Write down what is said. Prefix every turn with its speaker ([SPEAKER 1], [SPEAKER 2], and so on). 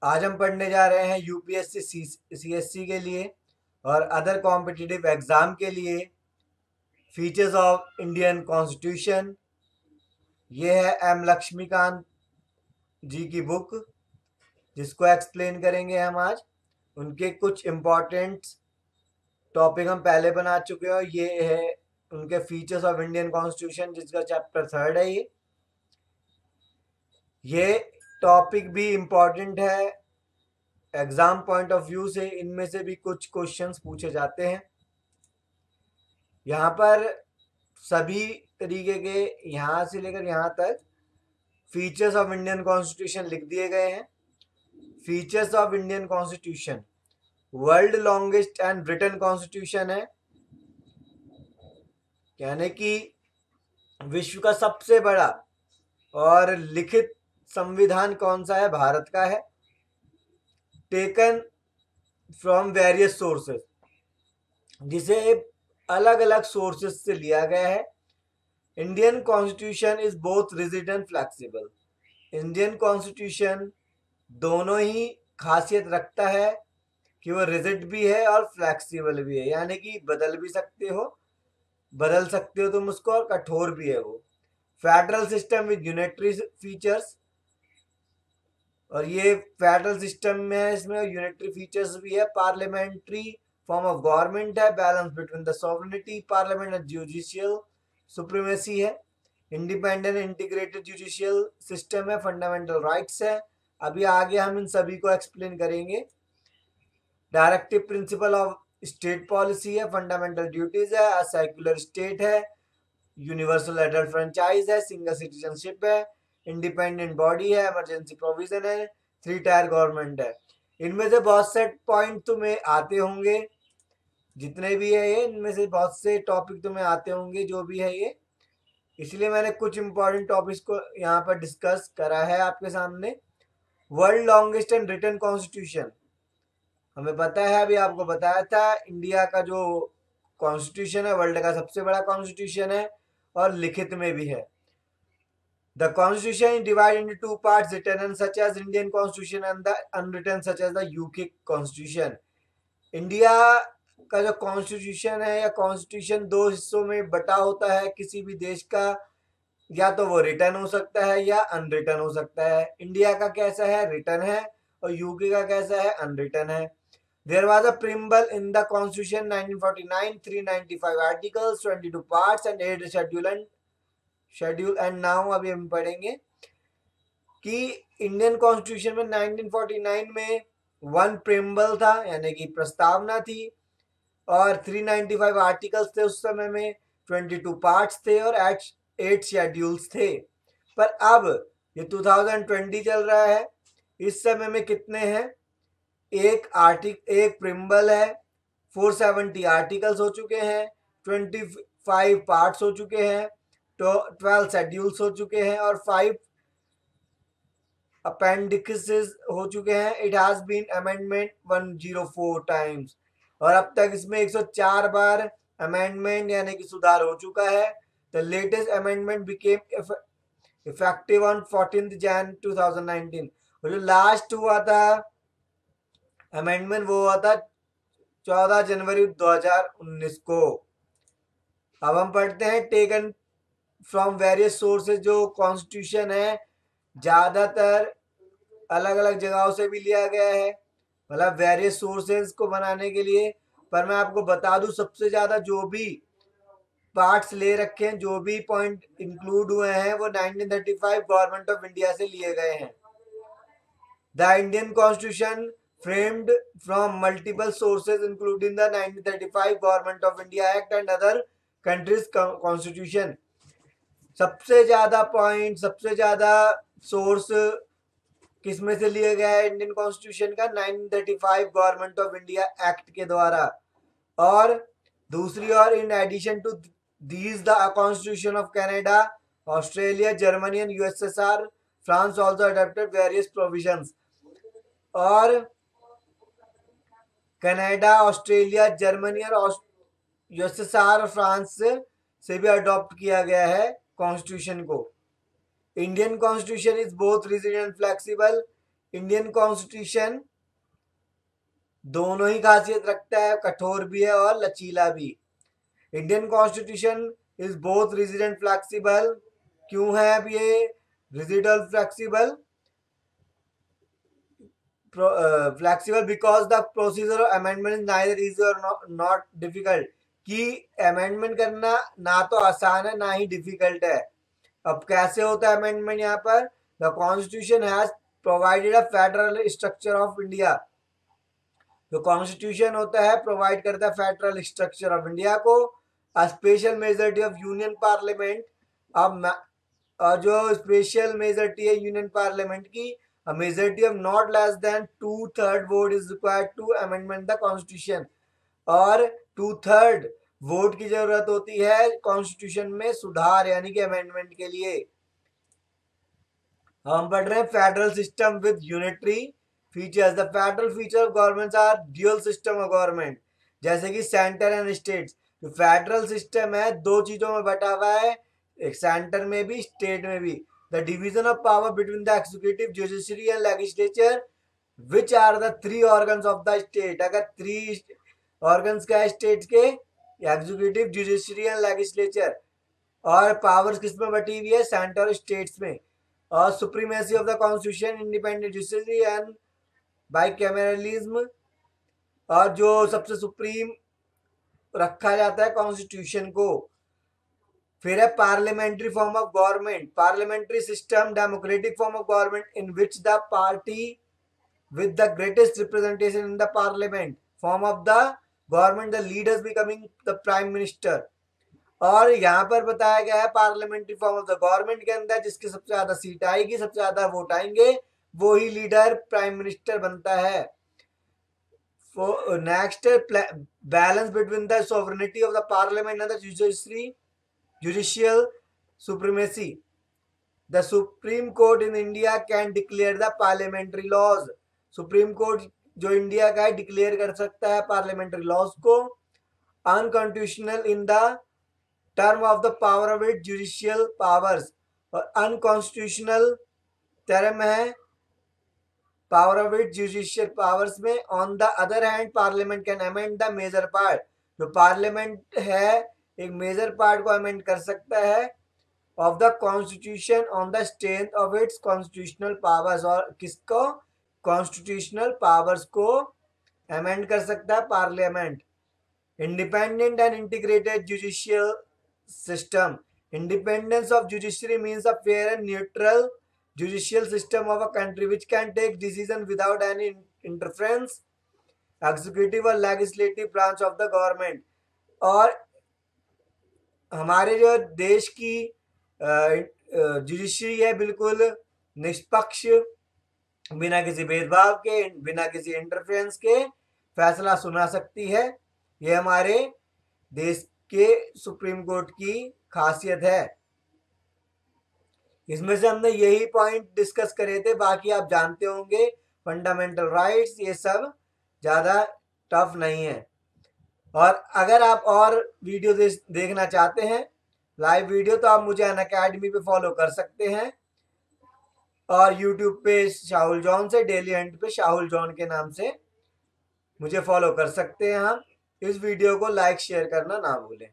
[SPEAKER 1] आज हम पढ़ने जा रहे हैं यूपीएससी सीएससी के लिए और अदर कॉम्पिटिटिव एग्जाम के लिए फीचर्स ऑफ इंडियन कॉन्स्टिट्यूशन। ये है एम लक्ष्मीकांत जी की बुक, जिसको एक्सप्लेन करेंगे हम आज। उनके कुछ इम्पोर्टेंट टॉपिक हम पहले बना चुके हैं और ये है उनके फीचर्स ऑफ इंडियन कॉन्स्टिट्यूशन, जिसका चैप्टर 3 है। ये टॉपिक भी इम्पोर्टेंट है एग्जाम पॉइंट ऑफ व्यू से। इनमें से भी कुछ क्वेश्चंस पूछे जाते हैं। यहाँ पर सभी तरीके के यहाँ से लेकर यहाँ तक फीचर्स ऑफ इंडियन कॉन्स्टिट्यूशन लिख दिए गए हैं। Features of Indian constitution world longest and written constitution है, यानी कि विश्व का सबसे बड़ा और लिखित संविधान कौन सा है? भारत का है। टेकन फ्रॉम वेरियस सोर्सेस, जिसे अलग अलग सोर्सेस से लिया गया है। Indian constitution is both rigid and flexible. Indian constitution दोनों ही खासियत रखता है कि वो रिजिड भी है और फ्लेक्सिबल भी है, यानी कि बदल सकते हो तुम उसको, और कठोर भी है वो। Federal system with unitary features, और ये फेडरल सिस्टम में है, इसमें यूनिटरी फीचर्स भी है। पार्लियामेंट्री फॉर्म ऑफ गवर्नमेंट है। Balance between the sovereignty, parliament and judicial supremacy है। इंडिपेंडेंट इंटीग्रेटेड जुडिशियल सिस्टम है। फंडामेंटल राइट्स है। अभी आगे हम इन सभी को एक्सप्लेन करेंगे। Directive principle of state policy है। फंडामेंटल ड्यूटीज है। सेक्युलर स्टेट है। यूनिवर्सल एडल्ट फ्रेंचाइज है। सिंगल सिटीजनशिप है। इंडिपेंडेंट बॉडी है। इमरजेंसी प्रोविजन है। 3 टायर गवर्नमेंट है। इनमें से बहुत से पॉइंट तुम्हें आते होंगे, जितने भी है ये, इनमें से बहुत से टॉपिक तुम्हें आते होंगे जो भी है ये, इसलिए मैंने कुछ इंपॉर्टेंट टॉपिक्स को यहाँ पर डिस्कस करा है आपके सामने। World longest and written constitution, हमें पता है, अभी आपको बताया था, इंडिया का जो कॉन्स्टिट्यूशन है वर्ल्ड का सबसे बड़ा कॉन्स्टिट्यूशन है और लिखित में भी है। The constitution is divided into 2 parts, written such as Indian constitution and the unwritten such as the UK constitution. India का जो कॉन्स्टिट्यूशन है या कॉन्स्टिट्यूशन 2 हिस्सों में बटा होता है किसी भी देश का, या तो वो रिटन हो सकता है या अनरिटन हो सकता है। इंडिया का कैसा है? रिटन है। और यूके का कैसा है? अनरिटन है। There was a preamble in the Constitution 1949, 395 articles, 22 parts and 8 schedule and now अभी हम पढ़ेंगे कि इंडियन कॉन्स्टिट्यूशन में 1949 में 1 प्रेम्बल था, यानी कि प्रस्तावना थी, और 395 आर्टिकल्स थे उस समय में, 22 पार्ट्स थे और 8 शेड्यूल्स थे। पर अब ये 2020 चल रहा है, इस समय में कितने हैं? एक प्रेम्बल है, 470 आर्टिकल्स हो चुके हैं, 25 पार्ट्स हो चुके हैं, तो 12 शेड्यूल्स हो चुके हैं और 5 अपेंडिक्सेस हो चुके हैं। It has been amendment 104 times, और अब तक इसमें 104 बार अमेंडमेंट यानी कि सुधार हो चुका है। The latest amendment became effective on 14 Jain 2019, और जो लास्ट हुआ था अमेंडमेंट वो हुआ था 14 जनवरी 2019 को। अब हम पढ़ते हैं टेकन फ्रॉम वेरियस सोर्सेज। जो कॉन्स्टिट्यूशन है ज़्यादातर अलग अलग जगहों से भी लिया गया है, मतलब वेरियस सोर्सेज को बनाने के लिए। पर मैं आपको बता दूं, सबसे ज़्यादा जो भी पार्ट्स ले रखे हैं, जो भी पॉइंट इंक्लूड हुए हैं, वो 1935 गवर्नमेंट ऑफ इंडिया से लिए गए हैं। The Indian constitution framed from multiple sources including the 1935 Government of India Act and other countries constitution। सबसे ज्यादा पॉइंट, सबसे ज्यादा सोर्स किस में से लिया गया है इंडियन कॉन्स्टिट्यूशन का? 1935 गवर्नमेंट ऑफ इंडिया एक्ट के द्वारा। और दूसरी ओर, in addition to these the constitution of Canada, Australia, Germany and USSR, France also adopted various provisions. और कनाडा, ऑस्ट्रेलिया, जर्मनी और यूएसएसआर और फ्रांस से भी अडॉप्ट किया गया है कॉन्स्टिट्यूशन को। Indian constitution is both rigid and flexible. Indian constitution दोनों ही खासियत रखता है, कठोर भी है और लचीला भी। Indian constitution is both rigid and flexible. क्यों है अब ये रिजिड और flexible? Flexible because the procedure of amendment is neither easy और नॉट डिफिकल्ट। कि अमेंडमेंट करना ना तो आसान है ना ही डिफिकल्ट है। अब कैसे होता है अमेंडमेंट? यहाँ पर the constitution has provided a federal structure of India. जो कॉन्स्टिट्यूशन होता है प्रोवाइड करता है फेडरल स्ट्रक्चर ऑफ इंडिया को। A special majority of union parliament. अब जो स्पेशल मेजॉरिटी है यूनियन पार्लियामेंट की, a majority of not less than 2/3 vote is required to amendment the constitution। और 2/3 वोट की जरूरत होती है कॉन्स्टिट्यूशन में सुधार यानी कि अमेंडमेंट के लिए। हम पढ़ रहे हैं federal system with unitary features. The federal feature of government are dual system of government, जैसे कि सेंटर एंड स्टेट्स। जो फेडरल सिस्टम है दो चीजों में बटा हुआ है, एक सेंटर में भी स्टेट में भी। The division of power between the executive, judiciary and legislature, which are the three organs of the state। अगर 3 organs क्या है स्टेट के? Executive, judiciary and legislature. और पावर्स किस में बटी हुई है? सेंटर और स्टेट्स में। और supremacy of the constitution, independent judiciary and bicameralism. और जो सबसे सुप्रीम रखा जाता है कॉन्स्टिट्यूशन को। फिर है parliamentary form of government. Parliamentary system, democratic form of government in which the party with the greatest representation in the parliament form of the government, the leaders becoming the prime minister. और यहाँ पर बताया गया है parliamentary form of the government के अंदर जिसकी सबसे ज्यादा सीट आएगी, सबसे ज्यादा वोट आएंगे, वो ही लीडर प्राइम मिनिस्टर बनता है। Next, balance between the sovereignty of the parliament and the judiciary, judicial supremacy। The Supreme Court in India can declare the parliamentary laws। Supreme court जो इंडिया का है डिक्लेयर कर सकता है पार्लियामेंट्री लॉज को। Unconstitutional in the term of the power of it judicial powers. और unconstitutional term है power of it judicial powers में। On the other hand parliament can amend the major part. जो parliament है एक major part को amend कर सकता है of the constitution on the strength of its constitutional powers. और किसको? कॉन्स्टिट्यूशनल पावर्स को अमेंड कर सकता है parliament. Independent and integrated judicial system. Independence of judiciary means a fair and neutral judicial system of a country which can take decision without any interference executive और legislative branch of the government. और हमारे जो देश की judiciary है बिल्कुल निष्पक्ष, बिना किसी भेदभाव के, बिना किसी इंटरफेरेंस के फैसला सुना सकती है। ये हमारे देश के सुप्रीम कोर्ट की खासियत है। इसमें से हमने यही पॉइंट डिस्कस करे थे, बाकी आप जानते होंगे फंडामेंटल राइट्स, ये सब ज़्यादा टफ नहीं है। और अगर आप और वीडियो देखना चाहते हैं लाइव वीडियो, तो आप मुझे अनअकैडमी पे फॉलो कर सकते हैं। और यूट्यूब पे शाहुल जॉन से, डेली हंट पे शाहुल जॉन के नाम से मुझे फॉलो कर सकते हैं। हम इस वीडियो को लाइक शेयर करना ना भूलें।